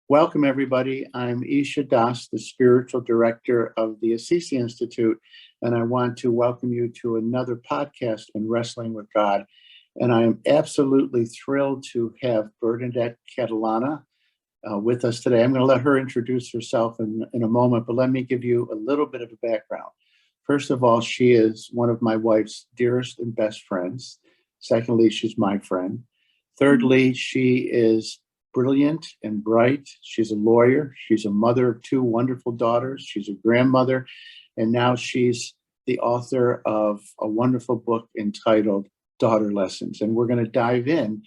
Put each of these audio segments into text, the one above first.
Welcome, everybody. I'm Isha, the spiritual director of the Assisi Institute, and I want to welcome you to another podcast in Wrestling with God. And I am absolutely thrilled to have Bernadette Catalana with us today. I'm going to let her introduce herself in a moment, but let me give you a little bit of a background. First of all, she is one of my wife's dearest and best friends. Secondly, she's my friend. Thirdly, she is brilliant and bright. She's a lawyer. She's a mother of two wonderful daughters. She's a grandmother. And now she's the author of a wonderful book entitled Daughter Lessons. And we're going to dive in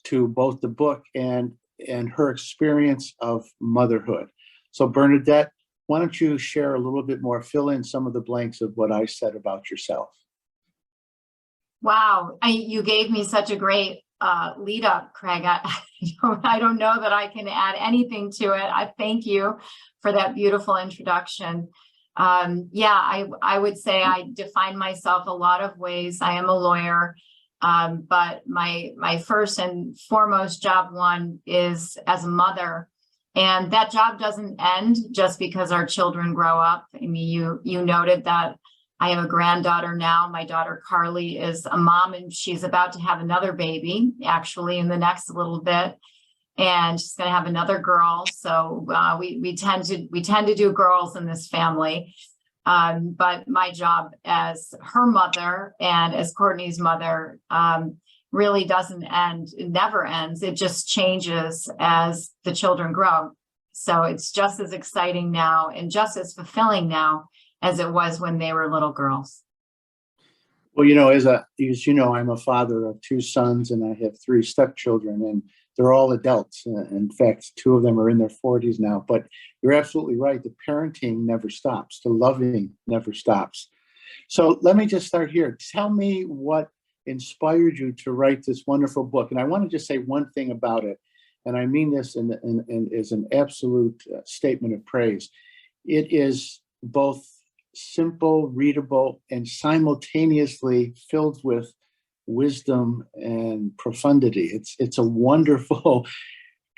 to both the book and her experience of motherhood. So Bernadette, why don't you share a little bit more, fill in some of the blanks of what I said about yourself. Wow, you gave me such a great lead up, Craig. I don't know that I can add anything to it. I thank you for that beautiful introduction. I would say I define myself a lot of ways. I am a lawyer, but my first and foremost job one is as a mother. And that job doesn't end just because our children grow up. I mean, you noted that I have a granddaughter now. My daughter Carly is a mom, and she's about to have another baby, actually, in the next little bit. And she's going to have another girl. So we tend to do girls in this family. But my job as her mother and as Courtney's mother really doesn't end. It never ends. It just changes as the children grow. So it's just as exciting now and just as fulfilling now as it was when they were little girls. Well, as you know, I'm a father of two sons and I have three stepchildren, and they're all adults. In fact, two of them are in their 40s now. But you're absolutely right. The parenting never stops. The loving never stops. So let me just start here. Tell me what inspired you to write this wonderful book. And I want to just say one thing about it, and I mean this as an absolute statement of praise. It is both simple, readable, and simultaneously filled with wisdom and profundity. It's a wonderful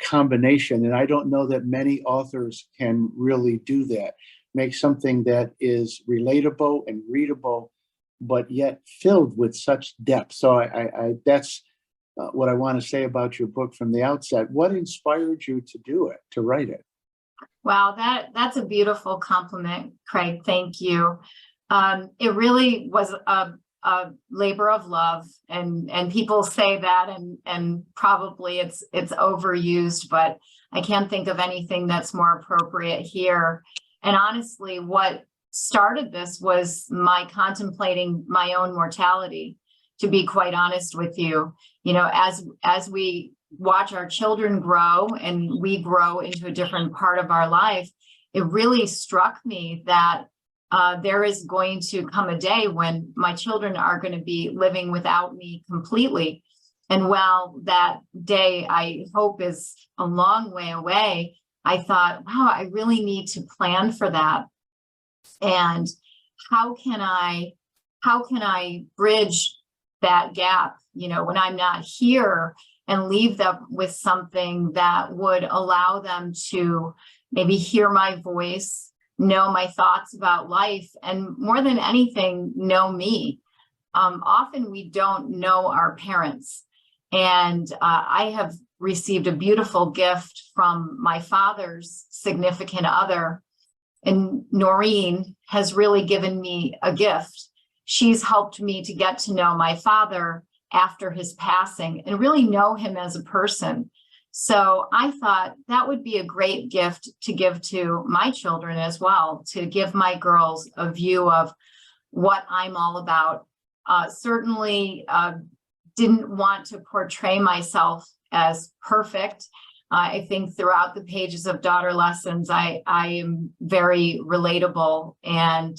combination, and I don't know that many authors can really do that. Make something that is relatable and readable, but yet filled with such depth. So I that's what I want to say about your book from the outset. What inspired you to do it, to write it? Wow, that's a beautiful compliment, Craig. Thank you. It really was a labor of love, and people say that, and probably it's overused, but I can't think of anything that's more appropriate here. And honestly, what started this was my contemplating my own mortality, to be quite honest with you. As we watch our children grow and we grow into a different part of our life, it really struck me that there is going to come a day when my children are going to be living without me completely. And while that day, I hope, is a long way away, I thought, wow, I really need to plan for that. And how can I bridge that gap, when I'm not here, and leave them with something that would allow them to maybe hear my voice, know my thoughts about life, and more than anything, know me. Often we don't know our parents. And I have received a beautiful gift from my father's significant other. And Noreen has really given me a gift. She's helped me to get to know my father after his passing and really know him as a person. So I thought that would be a great gift to give to my children as well, to give my girls a view of what I'm all about. Certainly didn't want to portray myself as perfect. I think throughout the pages of Daughter Lessons, I am very relatable and,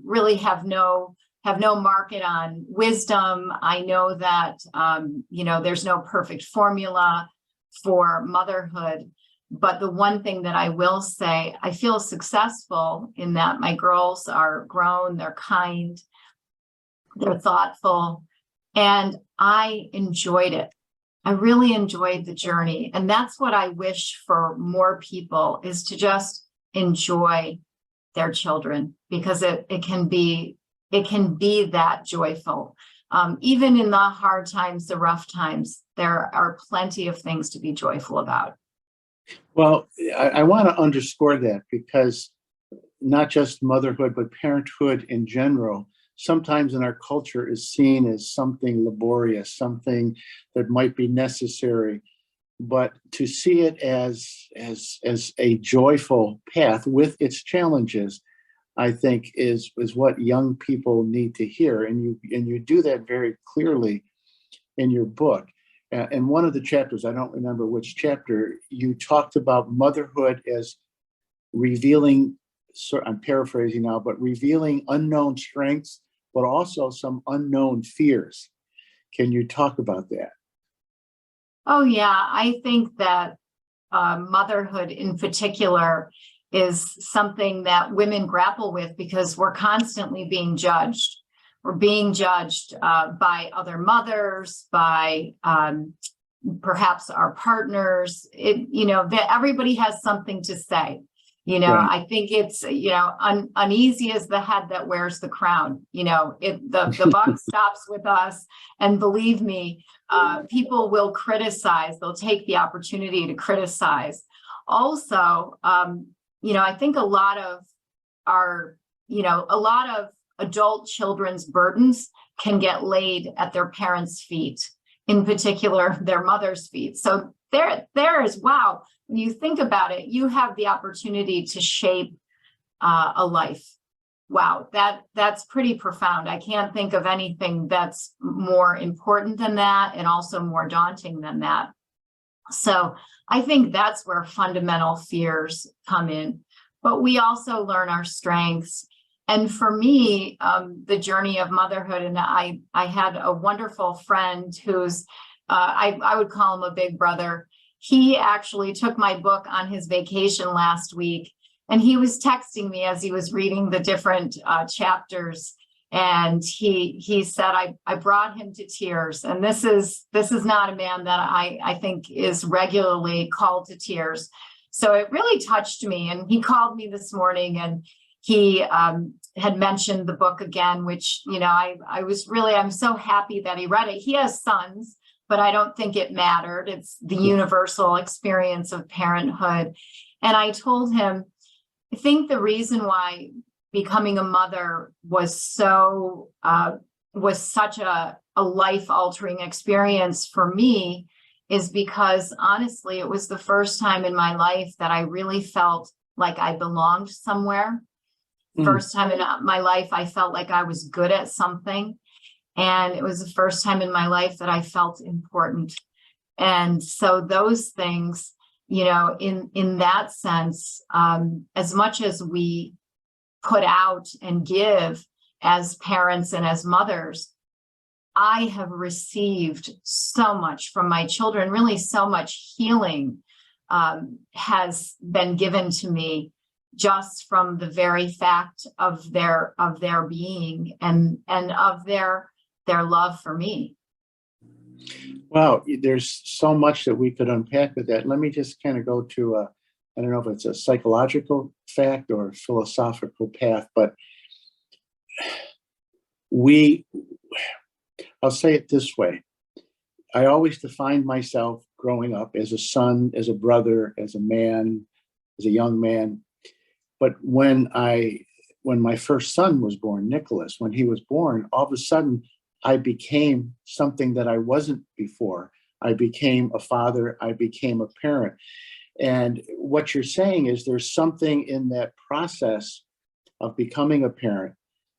really have no market on wisdom. I know that, there's no perfect formula for motherhood. But the one thing that I will say, I feel successful in that my girls are grown, they're kind, they're thoughtful, and I enjoyed it. I really enjoyed the journey. And that's what I wish for more people, is to just enjoy their children, because it can be that joyful. Even in the hard times, the rough times, there are plenty of things to be joyful about. Well, I want to underscore that, because not just motherhood, but parenthood in general, sometimes in our culture is seen as something laborious, something that might be necessary. But to see it as a joyful path with its challenges, I think is what young people need to hear. And you do that very clearly in your book. In one of the chapters, I don't remember which chapter, you talked about motherhood as revealing, so I'm paraphrasing now, but revealing unknown strengths, but also some unknown fears. Can you talk about that? Oh, yeah. I think that motherhood in particular is something that women grapple with, because we're constantly being judged. We're being judged by other mothers, by perhaps our partners. That everybody has something to say. Right. I think it's, uneasy as the head that wears the crown. The buck stops with us. And believe me, people will criticize. They'll take the opportunity to criticize. Also, I think a lot of adult children's burdens can get laid at their parents' feet, in particular, their mother's feet. So there is, wow, when you think about it, you have the opportunity to shape a life. Wow, that's pretty profound. I can't think of anything that's more important than that, and also more daunting than that. So I think that's where fundamental fears come in. But we also learn our strengths. And for me, the journey of motherhood, and I had a wonderful friend who's, I would call him a big brother. He actually took my book on his vacation last week, and he was texting me as he was reading the different chapters. And he said, I brought him to tears. And this is not a man that I think is regularly called to tears. So it really touched me. And he called me this morning, and he had mentioned the book again, which, I'm so happy that he read it. He has sons, but I don't think it mattered. It's the universal experience of parenthood. And I told him, I think the reason why becoming a mother was such a life-altering experience for me is because, honestly, it was the first time in my life that I really felt like I belonged somewhere. First time in my life, I felt like I was good at something. And it was the first time in my life that I felt important. And so those things, in that sense, as much as we put out and give as parents and as mothers, I have received so much from my children. Really, so much healing has been given to me just from the very fact of their being and of their love for me. Wow, there's so much that we could unpack with that. Let me just kind of go to I don't know if it's a psychological fact or a philosophical path, but I'll say it this way. I always defined myself growing up as a son, as a brother, as a man, as a young man. But when my first son was born, Nicholas, when he was born, all of a sudden I became something that I wasn't before. I became a father. I became a parent. And what you're saying is there's something in that process of becoming a parent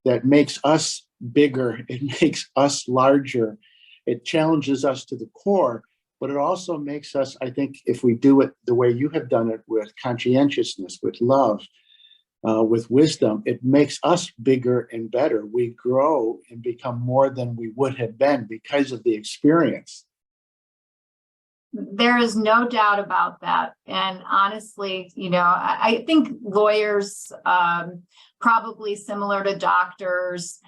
that makes us bigger. It makes us larger. It challenges us to the core, but it also makes us, I think, if we do it the way you have done it, with conscientiousness, with love, with wisdom, it makes us bigger and better. We grow and become more than we would have been because of the experience. There is no doubt about that. And honestly, I think lawyers, probably similar to doctors,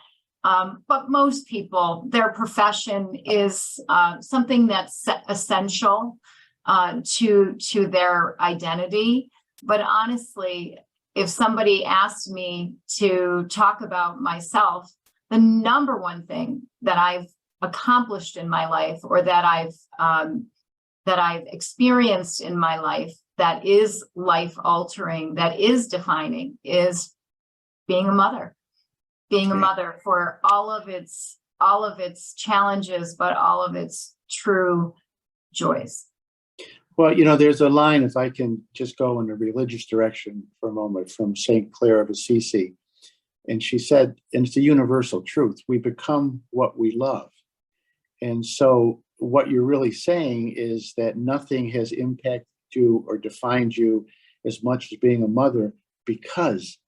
But most people, their profession is something that's essential to their identity. But honestly, if somebody asked me to talk about myself, the number one thing that I've accomplished in my life, or that I've experienced in my life, that is life altering, that is defining, is being a mother. Being a mother, for all of its challenges, but all of its true joys. Well, there's a line, if I can just go in a religious direction for a moment, from St. Clare of Assisi. And she said, and it's a universal truth, we become what we love. And so what you're really saying is that nothing has impacted you or defined you as much as being a mother, because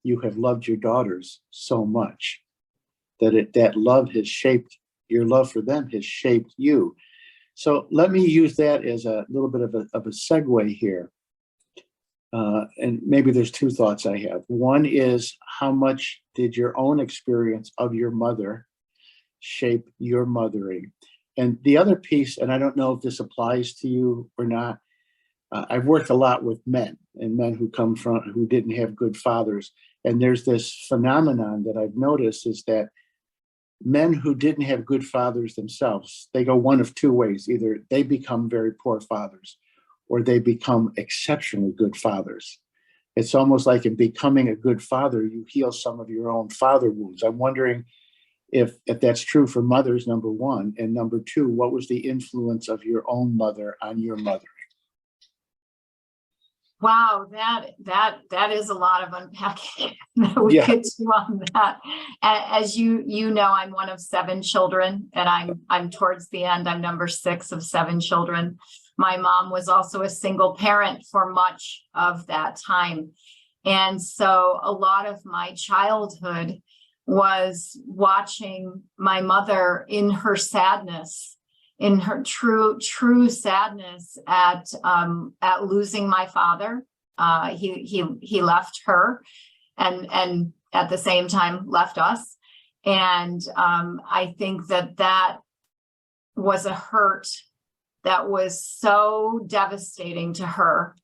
you have loved your daughters so much that love has shaped, your love for them has shaped you. So let me use that as a little bit of a segue here. And maybe there's two thoughts I have. One is, how much did your own experience of your mother shape your mothering? And the other piece, and I don't know if this applies to you or not, I've worked a lot with men who didn't have good fathers. And there's this phenomenon that I've noticed, is that men who didn't have good fathers themselves, they go one of two ways. Either they become very poor fathers, or they become exceptionally good fathers. It's almost like in becoming a good father, you heal some of your own father wounds. I'm wondering if that's true for mothers, number one. And number two, what was the influence of your own mother on your mother? Wow, that is a lot of unpacking that we could do on that. As you know, I'm one of 7 children, and I'm towards the end. I'm number 6 of 7 children. My mom was also a single parent for much of that time. And so a lot of my childhood was watching my mother in her sadness, in her true sadness at losing my father. He left her, and at the same time left us. And I think that was a hurt that was so devastating to her,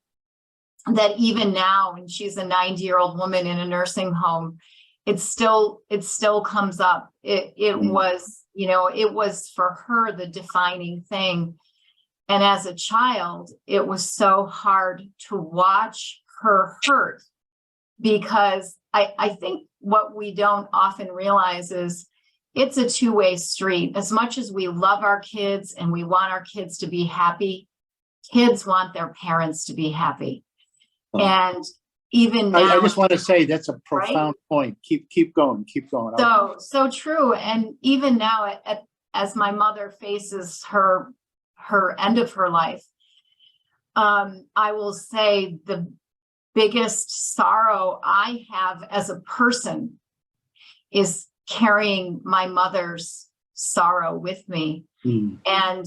that even now, when she's a 90-year-old woman in a nursing home, it still comes up. It was, it was for her the defining thing. And as a child, it was so hard to watch her hurt, because I think what we don't often realize is it's a two-way street. As much as we love our kids and we want our kids to be happy, kids want their parents to be happy. Oh. And even now, I just want to say that's a profound point. Keep going. So true. And even now, as my mother faces her end of her life, I will say the biggest sorrow I have as a person is carrying my mother's sorrow with me, and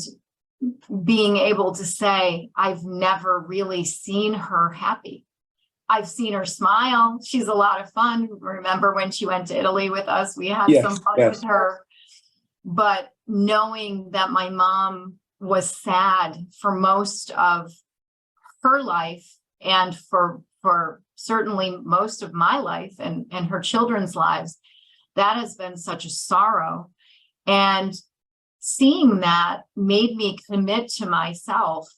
being able to say, I've never really seen her happy. I've seen her smile. She's a lot of fun. Remember when she went to Italy with us? We had some fun with her. But knowing that my mom was sad for most of her life, and for certainly most of my life and her children's lives, that has been such a sorrow. And seeing that made me commit to myself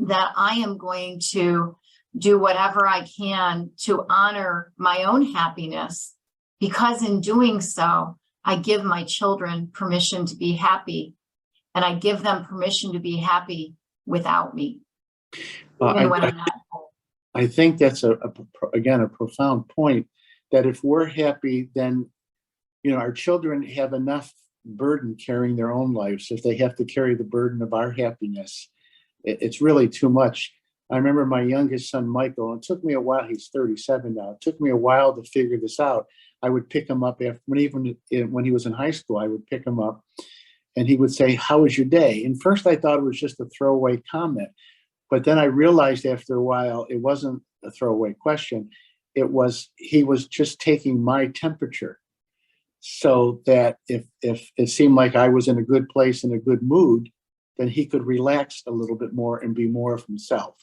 that I am going to do whatever I can to honor my own happiness, because in doing so, I give my children permission to be happy, and I give them permission to be happy without me, even when I'm not home. I think that's again a profound point, that if we're happy, then our children have enough burden carrying their own lives. If they have to carry the burden of our happiness, it's really too much. I remember my youngest son, Michael, and it took me a while, he's 37 now, it took me a while to figure this out. I would pick him up when he was in high school, I would pick him up and he would say, "How was your day?" And first I thought it was just a throwaway comment, but then I realized after a while, it wasn't a throwaway question. He was just taking my temperature. so that if it seemed like I was in a good place, in a good mood, then he could relax a little bit more and be more of himself.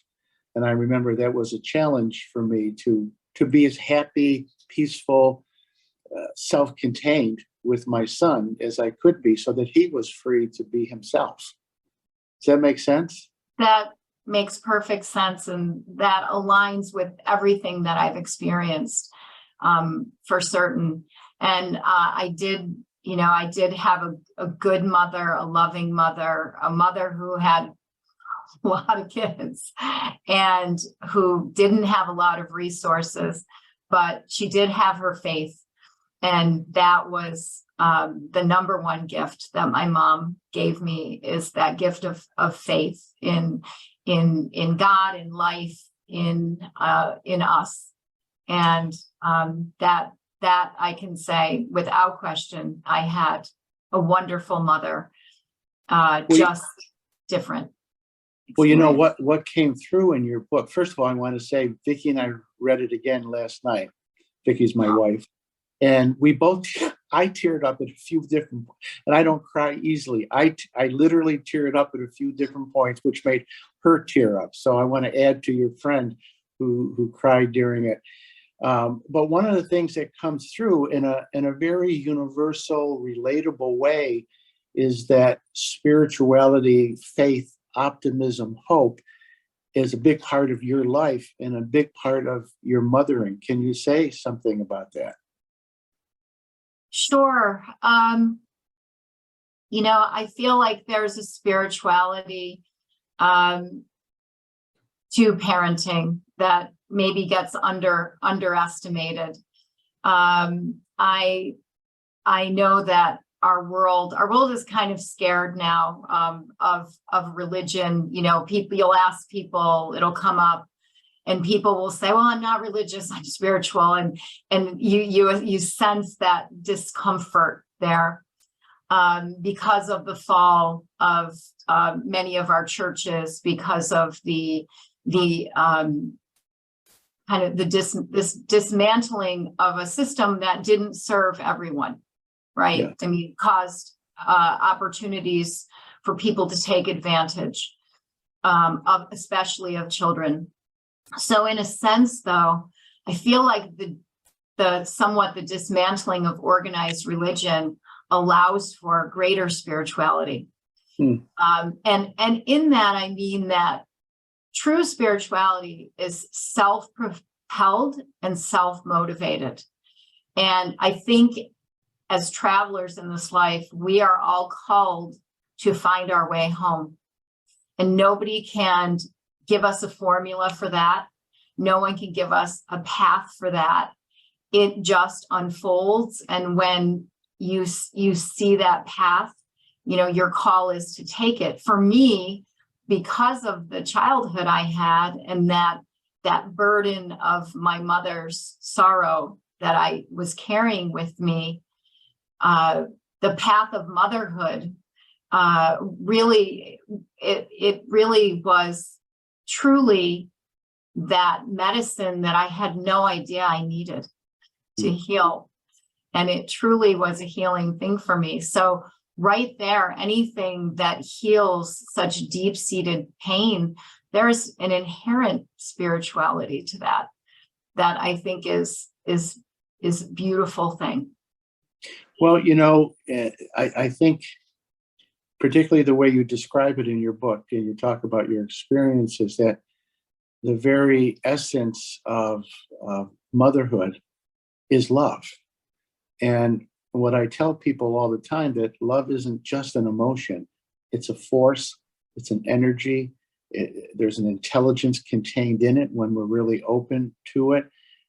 And I remember that was a challenge for me to be as happy, peaceful, self-contained with my son as I could be, so that he was free to be himself. Does that make sense? That makes perfect sense. And that aligns with everything that I've experienced, for certain. And I did have a good mother, a loving mother, a mother who had a lot of kids and who didn't have a lot of resources, but she did have her faith. And that was the number one gift that my mom gave me, is that gift of faith in God, in life, in us. And that I can say without question, I had a wonderful mother, just different. Well, you know experience. what came through in your book. First of all, I want to say Vicki and I read it again last night. Vicki's my wife. And I teared up at a few different, and I don't cry easily. I literally teared up at a few different points, which made her tear up. So I want to add to your friend who cried during it. But one of the things that comes through in a very universal, relatable way is that spirituality, faith, optimism, hope is a big part of your life and a big part of your mothering. Can you say something about that? Sure. I feel like there's a spirituality to parenting that maybe gets underestimated. I know that our world is kind of scared now of religion. You'll ask people, it'll come up, and people will say, well, I'm not religious, I'm spiritual. And you sense that discomfort there because of the fall of many of our churches, because of the kind of this dismantling of a system that didn't serve everyone, right? Yeah. I mean, caused opportunities for people to take advantage of, especially of children. So in a sense, though, I feel like the dismantling of organized religion allows for greater spirituality. And in that, I mean that true spirituality is self-propelled and self-motivated. And I think as travelers in this life, we are all called to find our way home. And nobody can give us a formula for that. No one can give us a path for that. It just unfolds. And when you see that path, your call is to take it. For me, because of the childhood I had and that burden of my mother's sorrow that I was carrying with me, the path of motherhood really was truly that medicine that I had no idea I needed to heal. And it truly was a healing thing for me. So right there, anything that heals such deep-seated pain, there's an inherent spirituality to that I think is a beautiful thing. Well, I think particularly the way you describe it in your book, and you talk about your experiences, that the very essence of motherhood is love. And what I tell people all the time, that love isn't just an emotion, it's a force, it's an energy, there's an intelligence contained in it when we're really open to it.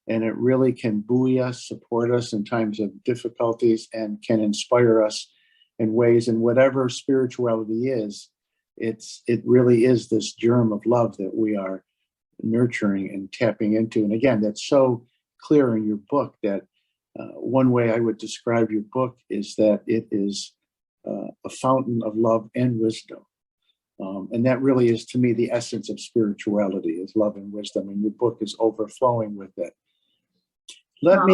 And it really can buoy us, support us in times of difficulties, and can inspire us in ways. And whatever spirituality is, it really is this germ of love that we are nurturing and tapping into. And again, that's so clear in your book that one way I would describe your book is that it is a fountain of love and wisdom. And that really is, to me, the essence of spirituality, is love and wisdom. And your book is overflowing with it. Let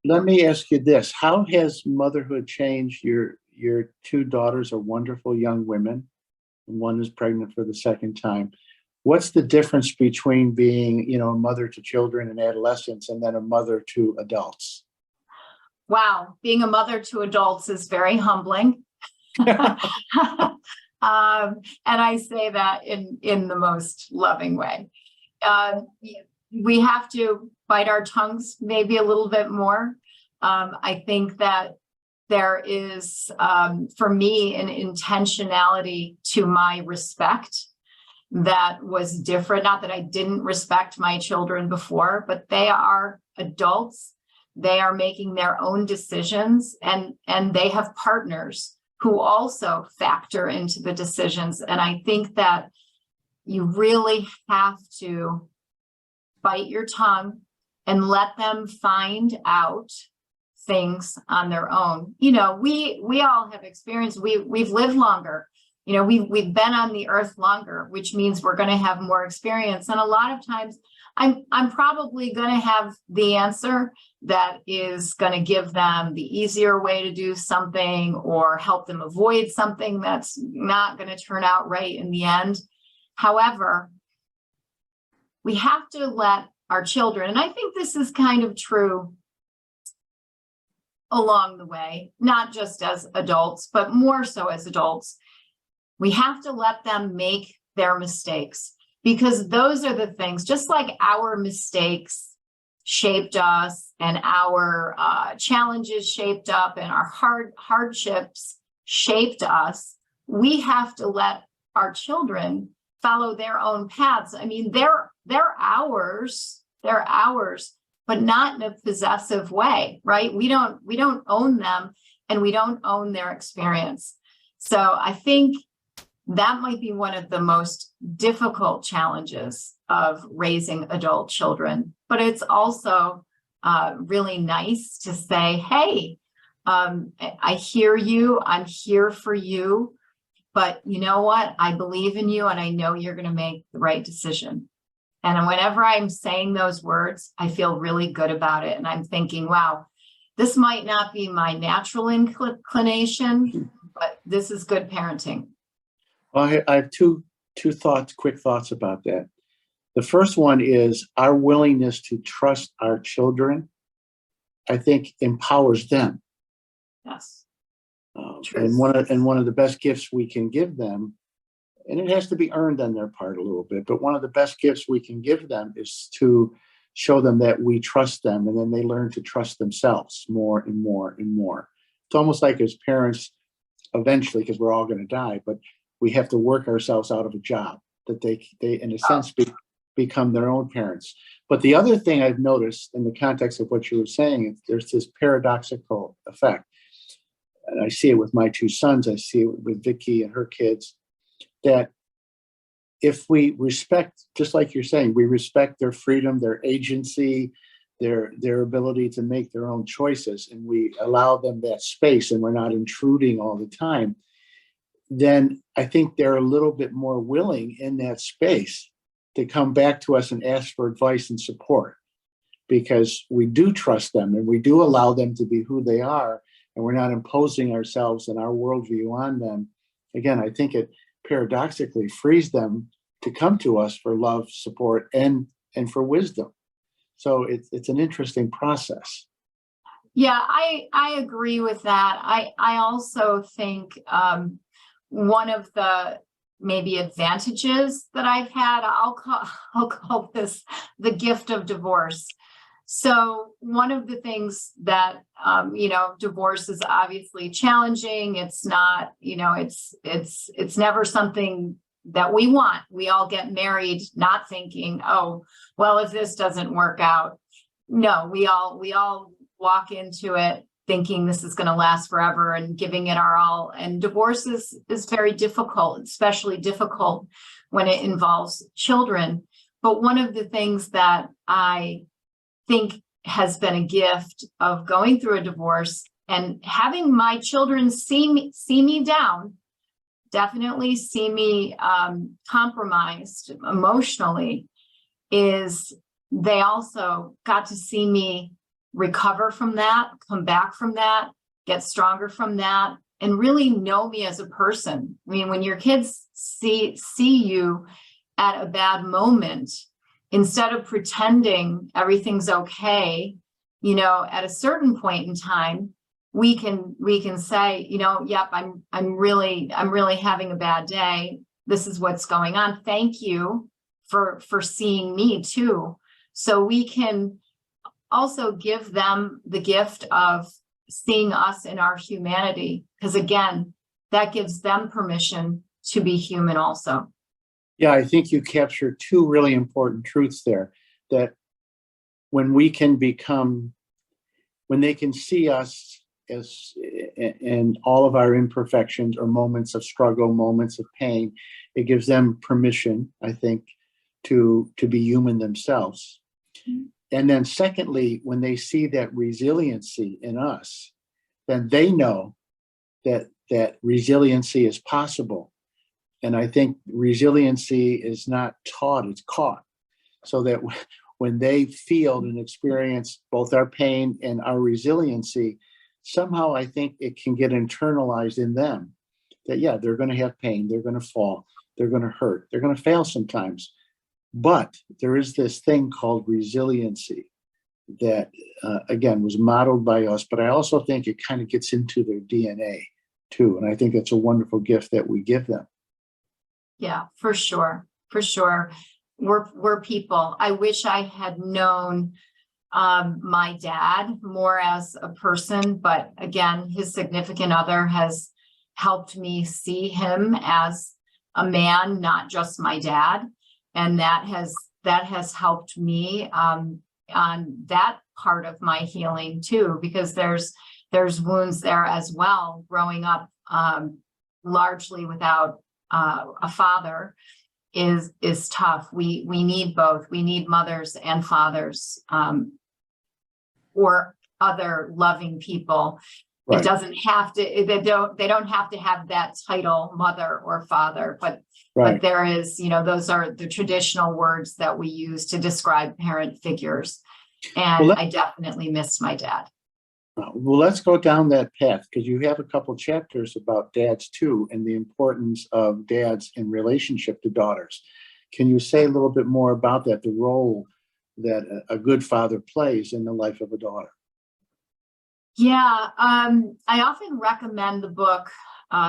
Let me ask you this. How has motherhood changed? Your two daughters are wonderful young women, and one is pregnant for the second time. What's the difference between being, a mother to children and adolescents and then a mother to adults? Wow, being a mother to adults is very humbling. And I say that in the most loving way. We have to bite our tongues maybe a little bit more. I think that there is, for me, an intentionality to my respect that was different. Not that I didn't respect my children before, but they are adults. They are making their own decisions, and they have partners who also factor into the decisions. And I think that you really have to bite your tongue and let them find out things on their own. We all have experience. We've lived longer. We've been on the earth longer, which means we're going to have more experience. And a lot of times I'm probably going to have the answer that is going to give them the easier way to do something or help them avoid something that's not going to turn out right in the end. However, we have to let our children, and I think this is kind of true along the way, not just as adults, but more so as adults, we have to let them make their mistakes, because those are the things, just like our mistakes shaped us and our challenges shaped up and our hardships shaped us, we have to let our children follow their own paths. I mean, they're ours, but not in a possessive way, right? We don't own them, and we don't own their experience. So I think that might be one of the most difficult challenges of raising adult children. But it's also really nice to say, hey, I hear you, I'm here for you, but you know what? I believe in you, and I know you're going to make the right decision. And whenever I'm saying those words, I feel really good about it. And I'm thinking, wow, this might not be my natural inclination, but this is good parenting. Well, I have two quick thoughts about that. The first one is our willingness to trust our children, I think, empowers them. Yes. And one of the best gifts we can give them, and it has to be earned on their part a little bit, but one of the best gifts we can give them is to show them that we trust them, and then they learn to trust themselves more and more and more. It's almost like as parents, eventually, because we're all going to die, but we have to work ourselves out of a job that they in a sense become their own parents. But the other thing I've noticed in the context of what you were saying, there's this paradoxical effect. And I see it with my two sons, I see it with Vicky and her kids, that if we respect, just like you're saying, we respect their freedom, their agency, their ability to make their own choices, and we allow them that space and we're not intruding all the time, then I think they're a little bit more willing in that space to come back to us and ask for advice and support, because we do trust them and we do allow them to be who they are, and we're not imposing ourselves and our worldview on them. Again, I think it paradoxically frees them to come to us for love, support, and for wisdom. So it's an interesting process. Yeah, I agree with that. I also think one of the maybe advantages that I've had, I'll call this the gift of divorce. So one of the things that, divorce is obviously challenging. It's not, it's never something that we want. We all get married not thinking, oh, well, if this doesn't work out. No, we all walk into it thinking this is going to last forever and giving it our all. And divorce is very difficult, especially difficult when it involves children. But one of the things that I think has been a gift of going through a divorce and having my children see me down, definitely see me compromised emotionally, is they also got to see me recover from that, come back from that, get stronger from that, and really know me as a person. I mean, when your kids see you at a bad moment, instead of pretending everything's okay, you know, at a certain point in time, we can say, you know, yep, I'm really having a bad day. This is what's going on. Thank you for seeing me too. So we can also give them the gift of seeing us in our humanity, because again, that gives them permission to be human also. Yeah, I think you captured two really important truths there, that when they can see us as in all of our imperfections or moments of struggle, moments of pain, it gives them permission, I think, to be human themselves. Mm-hmm. And then secondly, when they see that resiliency in us, then they know that resiliency is possible. And I think resiliency is not taught, it's caught. So that when they feel and experience both our pain and our resiliency, somehow I think it can get internalized in them that, yeah, they're going to have pain, they're going to fall, they're going to hurt, they're going to fail sometimes. But there is this thing called resiliency that, again, was modeled by us. But I also think it kind of gets into their DNA too. And I think it's a wonderful gift that we give them. Yeah, for sure. For sure. We're people. I wish I had known my dad more as a person, but again, his significant other has helped me see him as a man, not just my dad. And that has helped me on that part of my healing too, because there's wounds there as well. Growing up largely without a father is tough. We need both. We need mothers and fathers, or other loving people. Right. It doesn't have to. They don't have to have that title, mother or father. But right. But there is, you know, those are the traditional words that we use to describe parent figures. And I definitely miss my dad. Well, let's go down that path, because you have a couple chapters about dads too, and the importance of dads in relationship to daughters. Can you say a little bit more about that, the role that a good father plays in the life of a daughter? Yeah, I often recommend the book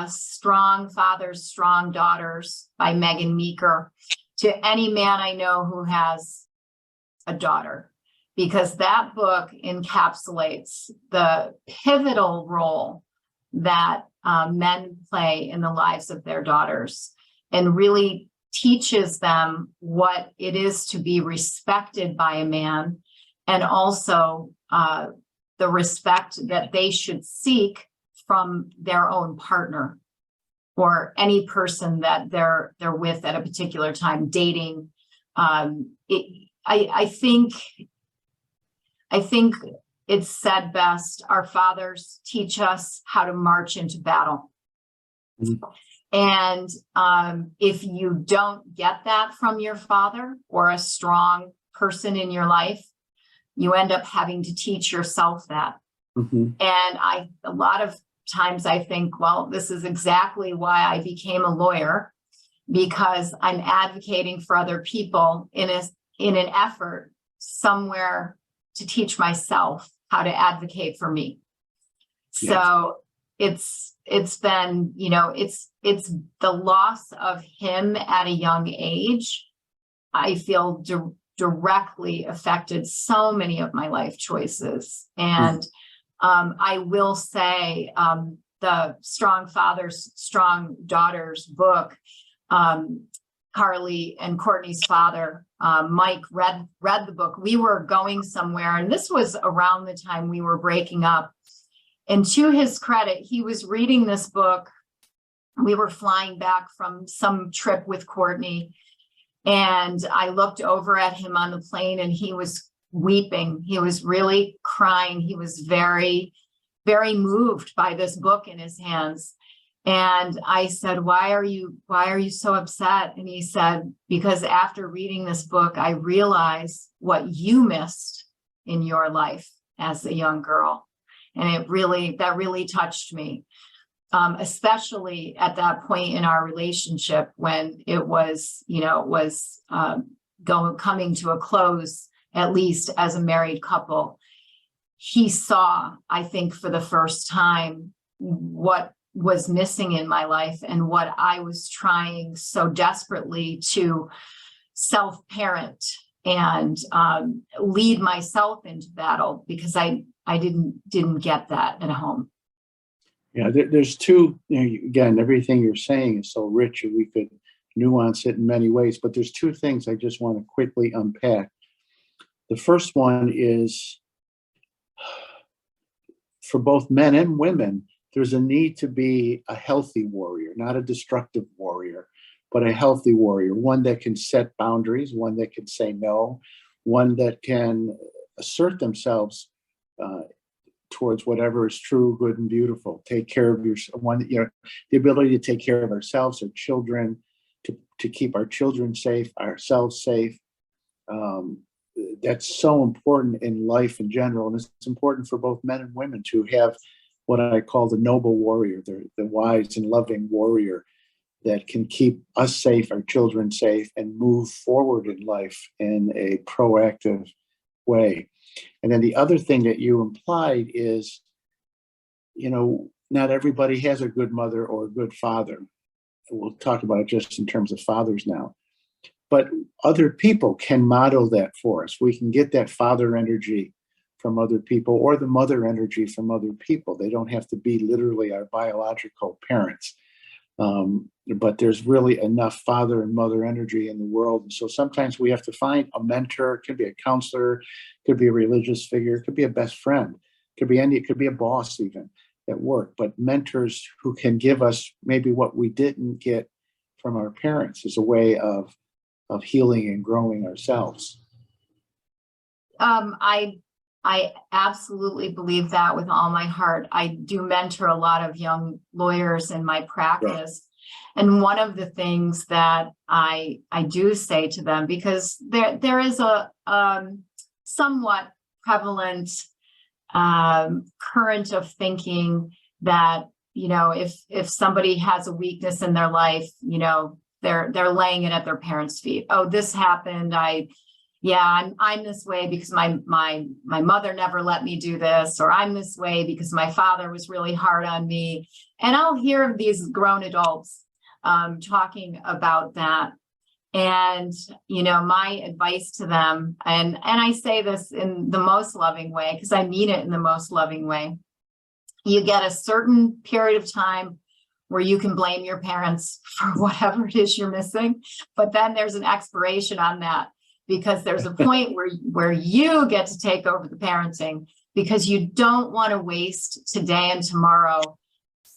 Strong Fathers, Strong Daughters by Megan Meeker to any man I know who has a daughter, because that book encapsulates the pivotal role that men play in the lives of their daughters, and really teaches them what it is to be respected by a man, and also the respect that they should seek from their own partner or any person that they're with at a particular time, dating. I think it's said best, our fathers teach us how to march into battle. Mm-hmm. And if you don't get that from your father or a strong person in your life, you end up having to teach yourself that. Mm-hmm. And a lot of times I think, well, this is exactly why I became a lawyer, because I'm advocating for other people in an effort somewhere to teach myself how to advocate for me. Yes. So it's been, you know, it's the loss of him at a young age, I feel directly affected so many of my life choices. And I will say the Strong Fathers, Strong Daughters book, Carly and Courtney's father, Mike, read the book. We were going somewhere, and this was around the time we were breaking up. And to his credit, he was reading this book. We were flying back from some trip with Courtney, and I looked over at him on the plane, and he was weeping. He was really crying. He was very, very moved by this book in his hands. And I said, why are you so upset? And he said, because after reading this book, I realized what you missed in your life as a young girl. And that really touched me, especially at that point in our relationship when it was, coming to a close, at least as a married couple. He saw, I think, for the first time, what was missing in my life and what I was trying so desperately to self-parent and lead myself into battle, because I didn't get that at home. Yeah, there's two, again, everything you're saying is so rich and we could nuance it in many ways, but there's two things I just want to quickly unpack. The first one is, for both men and women, there's a need to be a healthy warrior, not a destructive warrior, but a healthy warrior, one that can set boundaries, one that can say no, one that can assert themselves towards whatever is true, good, and beautiful. Take care of the ability to take care of ourselves, our children, to keep our children safe, ourselves safe. That's so important in life in general. And it's important for both men and women to have what I call the noble warrior, the wise and loving warrior that can keep us safe, our children safe, and move forward in life in a proactive way. And then the other thing that you implied is, not everybody has a good mother or a good father. We'll talk about it just in terms of fathers now. But other people can model that for us. We can get that father energy from other people or the mother energy from other people. They don't have to be literally our biological parents. But there's really enough father and mother energy in the world. And so sometimes we have to find a mentor. It could be a counselor, it could be a religious figure, it could be a best friend, it could be a boss even at work, but mentors who can give us maybe what we didn't get from our parents as a way of healing and growing ourselves. I absolutely believe that with all my heart. I do mentor a lot of young lawyers in my practice. Right. And one of the things that I do say to them, because there is a somewhat prevalent current of thinking that, if somebody has a weakness in their life, they're laying it at their parents' feet. Oh, this happened. I'm this way because my mother never let me do this, or I'm this way because my father was really hard on me. And I'll hear these grown adults talking about that. And, my advice to them, and I say this in the most loving way, because I mean it in the most loving way. You get a certain period of time where you can blame your parents for whatever it is you're missing, but then there's an expiration on that. Because there's a point where you get to take over the parenting, because you don't want to waste today and tomorrow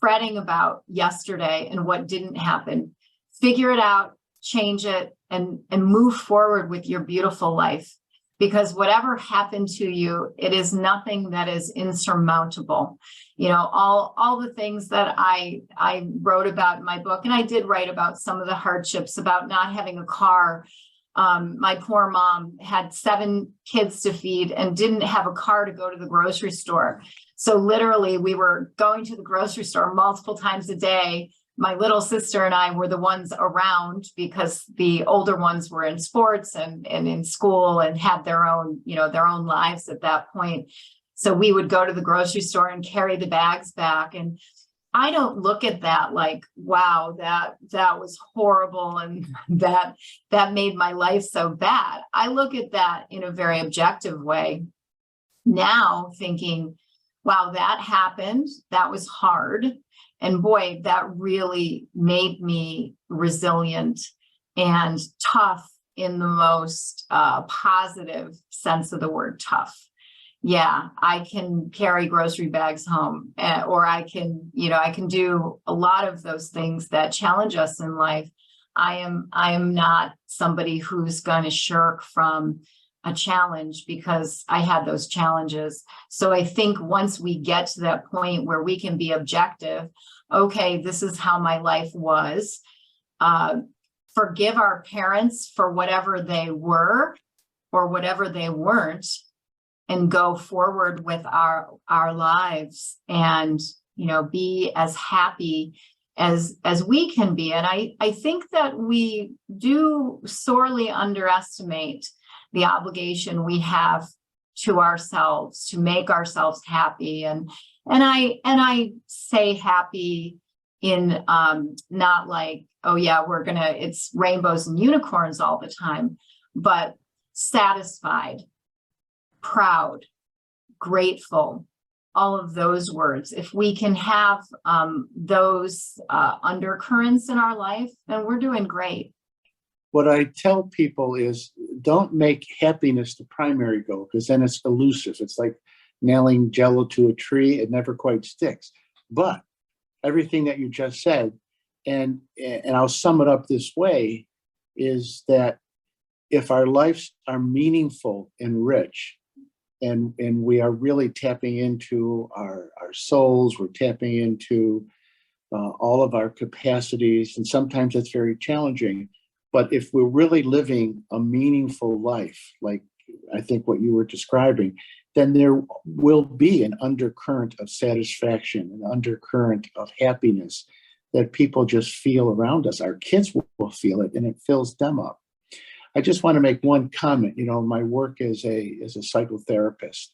fretting about yesterday and what didn't happen. Figure it out, change it, and move forward with your beautiful life. Because whatever happened to you, it is nothing that is insurmountable. All the things that I wrote about in my book, and I did write about some of the hardships about not having a car. My poor mom had 7 kids to feed and didn't have a car to go to the grocery store. So literally we were going to the grocery store multiple times a day. My little sister and I were the ones around because the older ones were in sports and in school and had their own lives at that point. So we would go to the grocery store and carry the bags back. And I don't look at that like, wow, that was horrible and that made my life so bad. I look at that in a very objective way now, thinking, wow, that happened. That was hard. And boy, that really made me resilient and tough in the most positive sense of the word tough. Yeah, I can carry grocery bags home, or I can do a lot of those things that challenge us in life. I am not somebody who's going to shirk from a challenge because I had those challenges. So I think once we get to that point where we can be objective, okay, this is how my life was. Forgive our parents for whatever they were or whatever they weren't. and go forward with our lives and, be as happy as we can be. And I think that we do sorely underestimate the obligation we have to ourselves to make ourselves happy. And I say happy in not like, oh yeah, it's rainbows and unicorns all the time, but satisfied, proud, grateful, all of those words. If we can have those undercurrents in our life, then we're doing great. What I tell people is don't make happiness the primary goal, because then it's elusive. It's like nailing Jello to a tree. It never quite sticks. But everything that you just said, and I'll sum it up this way, is that if our lives are meaningful and rich, and we are really tapping into our souls, we're tapping into all of our capacities, and sometimes it's very challenging. But if we're really living a meaningful life, like I think what you were describing, then there will be an undercurrent of satisfaction, an undercurrent of happiness that people just feel around us. Our kids will feel it, and it fills them up. I just want to make one comment. My work as a psychotherapist,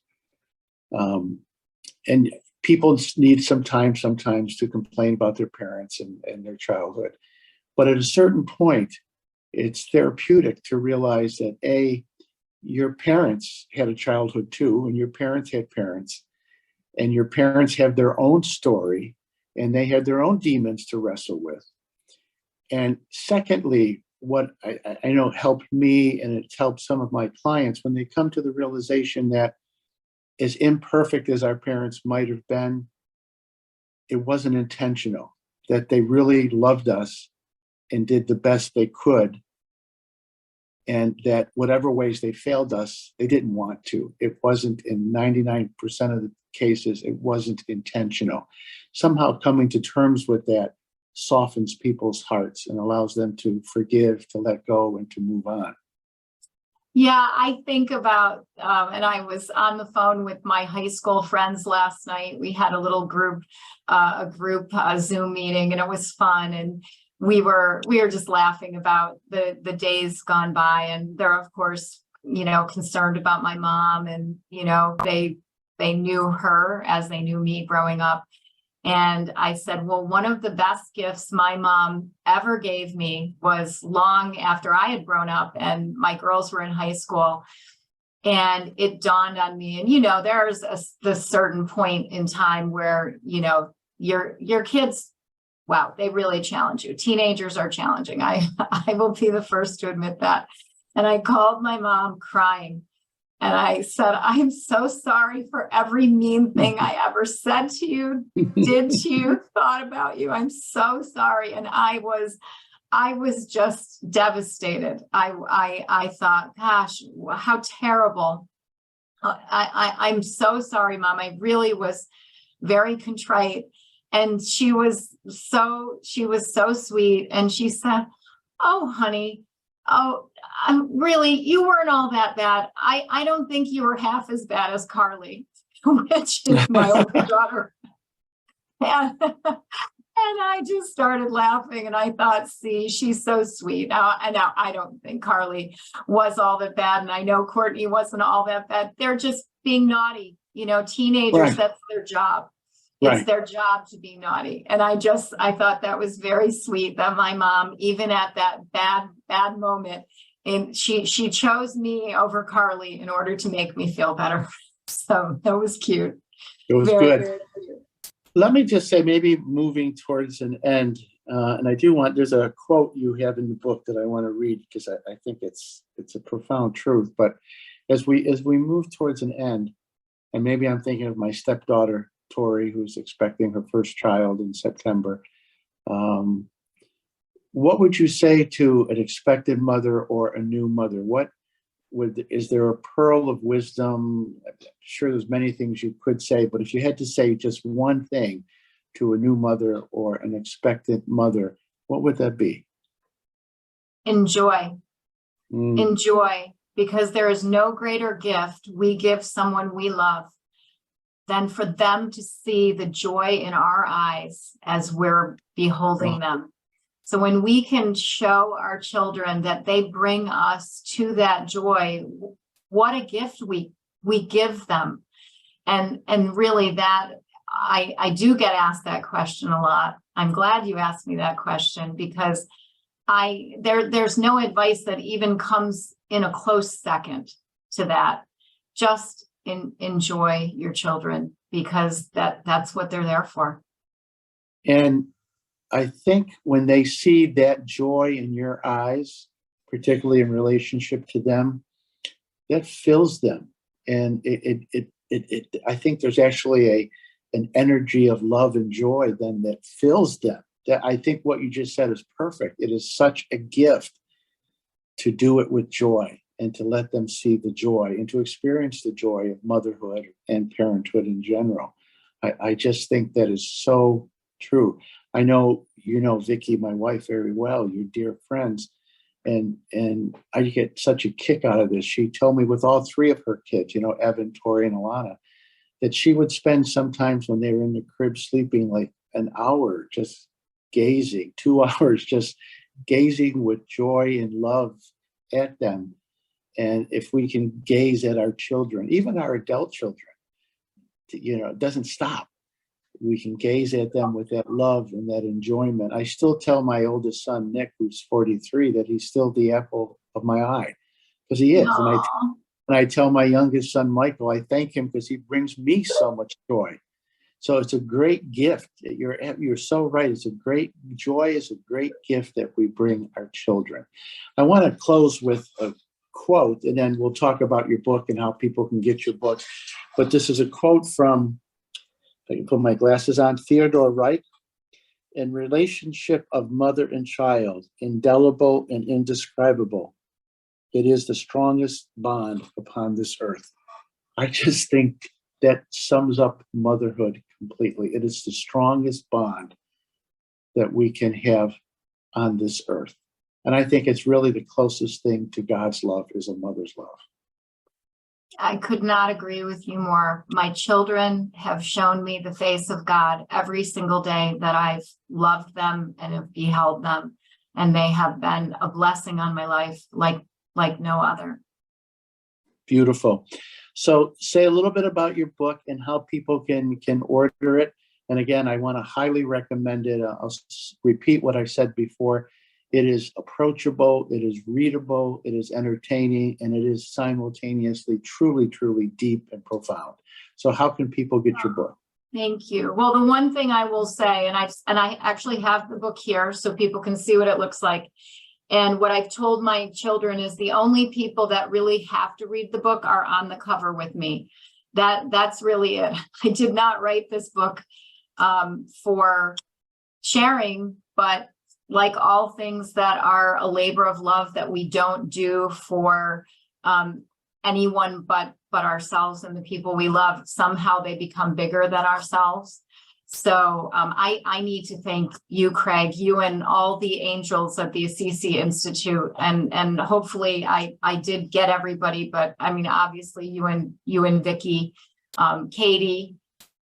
and people need some time sometimes to complain about their parents and their childhood. But at a certain point, it's therapeutic to realize that your parents had a childhood too, and your parents had parents, and your parents have their own story, and they had their own demons to wrestle with. And secondly, what I know helped me, and it's helped some of my clients, when they come to the realization that as imperfect as our parents might have been, it wasn't intentional, that they really loved us and did the best they could, and that whatever ways they failed us, they didn't want to. It wasn't, in 99% of the cases, it wasn't intentional. Somehow coming to terms with that softens people's hearts and allows them to forgive, to let go, and to move on. Yeah, I think about, and I was on the phone with my high school friends last night. We had a little group Zoom meeting, and it was fun. And we were just laughing about the days gone by. And they're, of course, concerned about my mom, and, they knew her as they knew me growing up. And I said, well, one of the best gifts my mom ever gave me was long after I had grown up and my girls were in high school. And it dawned on me, and, there's the certain point in time where, your kids, wow, they really challenge you. Teenagers are challenging. I will be the first to admit that. And I called my mom crying. And I said, I'm so sorry for every mean thing I ever said to you, did to you, thought about you. I'm so sorry. And I was just devastated. I thought, gosh, how terrible. I'm so sorry, Mom. I really was very contrite. And she was so sweet. And she said, oh, honey, really, you weren't all that bad. I don't think you were half as bad as Carly, which is my older daughter. And I just started laughing, and I thought, see, she's so sweet. Now, I don't think Carly was all that bad, and I know Courtney wasn't all that bad. They're just being naughty. Teenagers, right. That's their job. It's right. Their job to be naughty. And I thought that was very sweet that my mom, even at that bad moment, and she chose me over Carly in order to make me feel better. So that was cute. It was very, good. Very cute. Let me just say, maybe moving towards an end, and there's a quote you have in the book that I want to read, because I think it's a profound truth. But as we move towards an end, and maybe I'm thinking of my stepdaughter, Tori, who's expecting her first child in September. What would you say to an expected mother or a new mother? Is there a pearl of wisdom? I'm sure there's many things you could say, but if you had to say just one thing to a new mother or an expected mother, what would that be? Enjoy. Enjoy. because there is no greater gift we give someone we love than for them to see the joy in our eyes as we're beholding them. So when we can show our children that they bring us to that joy, what a gift we give them. And really that, I do get asked that question a lot. I'm glad you asked me that question, because there's no advice that even comes in a close second to that. Just enjoy your children, because that's what they're there for. And I think when they see that joy in your eyes, particularly in relationship to them, that fills them. And I think there's actually an energy of love and joy then that fills them. That I think what you just said is perfect. It is such a gift to do it with joy and to let them see the joy and to experience the joy of motherhood and parenthood in general. I just think that is so true. I know, you know, Vicki, my wife, very well, you're dear friends. And I get such a kick out of this. She told me with all three of her kids, you know, Evan, Tori, and Alana, that she would spend sometimes when they were in the crib sleeping like an hour just gazing, 2 hours just gazing with joy and love at them. And if we can gaze at our children, even our adult children, you know, it doesn't stop. We can gaze at them with that love and that enjoyment. I still tell my oldest son, Nick, who's 43, that he's still the apple of my eye, because he is. And I tell my youngest son, Michael, I thank him because he brings me so much joy. So it's a great gift. You're so right. It's a great joy. Is a great gift that we bring our children. I want to close with a quote, and then we'll talk about your book and how people can get your book. But this is a quote from, I can put my glasses on, Theodore Reich. In relationship of mother and child, indelible and indescribable, it is the strongest bond upon this earth. I just think that sums up motherhood completely. It is the strongest bond that we can have on this earth. And I think it's really the closest thing to God's love is a mother's love. I could not agree with you more. My children have shown me the face of God every single day that I've loved them and have beheld them. And they have been a blessing on my life like no other. Beautiful. So say a little bit about your book and how people can order it. And again, I want to highly recommend it. I'll repeat what I said before. It is approachable, it is readable, it is entertaining, and it is simultaneously truly, truly deep and profound. So how can people get your book? Thank you. Well, the one thing I will say, and I actually have the book here so people can see what it looks like. And what I've told my children is the only people that really have to read the book are on the cover with me. That's really it. I did not write this book for sharing, but like all things that are a labor of love that we don't do for anyone but ourselves and the people we love, somehow they become bigger than ourselves. So I need to thank you, Craig, you and all the angels at the Assisi Institute. And hopefully I did get everybody, but I mean, obviously you and Vicki, Katie,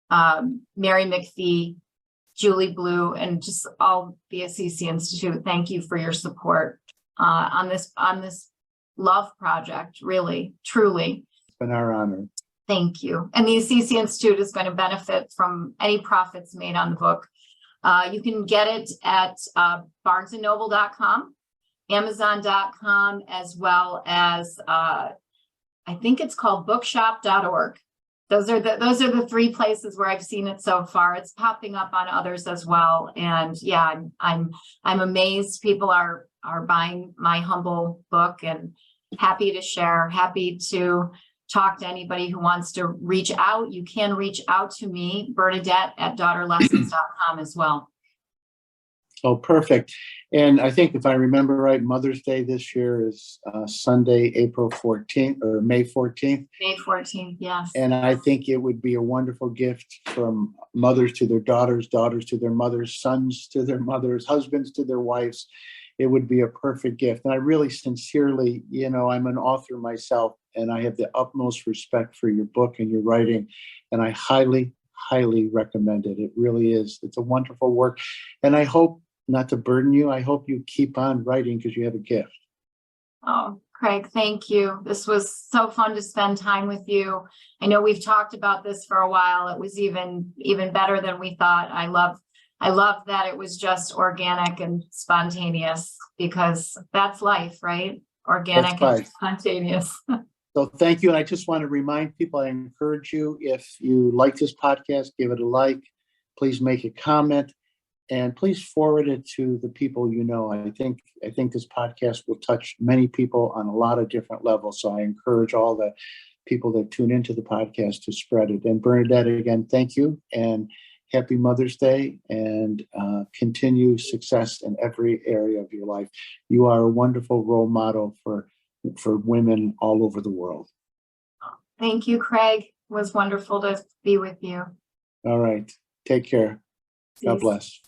Mary McPhee, Julie Blue, and just all the Assisi Institute. Thank you for your support on this love project, really, truly. It's been our honor. Thank you. And the Assisi Institute is going to benefit from any profits made on the book. You can get it at barnesandnoble.com, amazon.com, as well as I think it's called bookshop.org. Those are the three places where I've seen it so far. It's popping up on others as well. And yeah, I'm amazed people are buying my humble book, and happy to share, happy to talk to anybody who wants to reach out. You can reach out to me, Bernadette at daughterlessons.com as well. Oh, perfect. And I think if I remember right, Mother's Day this year is Sunday, April 14th or May 14th. May 14th, yes. And I think it would be a wonderful gift from mothers to their daughters, daughters to their mothers, sons to their mothers, husbands to their wives. it would be a perfect gift. And I really sincerely, I'm an author myself, and I have the utmost respect for your book and your writing. And I highly, highly recommend it. It really is. It's a wonderful work. And I hope, not to burden you, I hope you keep on writing because you have a gift. Oh, Craig, thank you. This was so fun to spend time with you. I know we've talked about this for a while. It was even better than we thought. I love that it was just organic and spontaneous, because that's life, right? Organic That's right. and spontaneous. So thank you. And I just want to remind people, I encourage you, if you like this podcast, give it a like. Please make a comment, and please forward it to the people you know. I think this podcast will touch many people on a lot of different levels. So I encourage all the people that tune into the podcast to spread it. And Bernadette, again, thank you, and happy Mother's Day, and continue success in every area of your life. You are a wonderful role model for women all over the world. Thank you, Craig. It was wonderful to be with you. All right. Take care. God bless.